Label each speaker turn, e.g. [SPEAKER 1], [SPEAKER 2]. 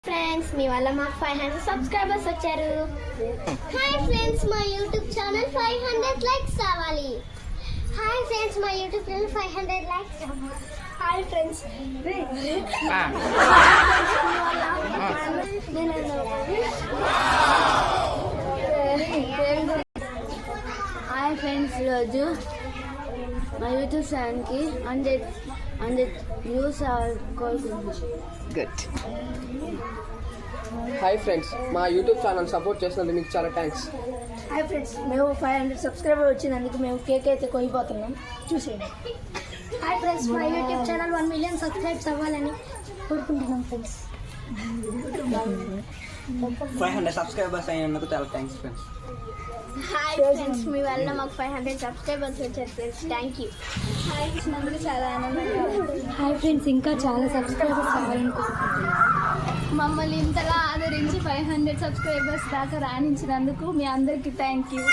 [SPEAKER 1] Friends మీ వల్ల మాకు 500 subscribers వచ్చారు. హాయ్ ఫ్రెండ్స్ మా యూట్యూబ్ ఛానల్ 500 లైక్స్ రావాలి. హాయ్ ఫ్రెండ్స్ మా యూట్యూబ్ ఛానల్ 500 లైక్స్ రావాలి. హాయ్ ఫ్రెండ్స్ హాయ్ ఫ్రెండ్స్ రోజు మా యూట్యూబ్ ఛానల్కి 100 వ్యూస్ కోరుకుంటున్నాను.
[SPEAKER 2] గుడ్.
[SPEAKER 3] హాయ్ ఫ్రెండ్స్ మా యూట్యూబ్ ఛానల్ సపోర్ట్ చేసినందుకు మీకు చాలా థ్యాంక్స్.
[SPEAKER 4] హాయ్ ఫ్రెండ్స్ మేము 500 సబ్స్క్రైబర్ వచ్చినందుకు మేము కేక్ అయితే కొనిపోతున్నాం, చూసేయండి.
[SPEAKER 1] హాయ్ ఫ్రెండ్స్ మా యూట్యూబ్ ఛానల్ 1 మిలియన్ సబ్స్క్రైబ్స్ అవ్వాలని కోరుకుంటున్నాం ఫ్రెండ్స్.
[SPEAKER 2] 500 సబ్స్క్రైబర్స్ అయినందుకు చాలా థ్యాంక్స్ ఫ్రెండ్స్.
[SPEAKER 1] హాయ్ ఫ్రెండ్స్ మీ వల్ల మాకు 500 సబ్స్క్రైబర్స్ వచ్చారు ఫ్రెండ్స్. Thank you. హాయ్ ఇచ్చినందుకు చాలా ఆనందంగా ఉంది.
[SPEAKER 4] హాయ్ ఫ్రెండ్స్ ఇంకా చాలా సబ్స్క్రైబర్స్ కావాలని
[SPEAKER 1] మమ్మల్ని ఇంతగా ఆదరించి 500 సబ్స్క్రైబర్స్ దాకా రాణించినందుకు మీ అందరికీ థ్యాంక్ యూ.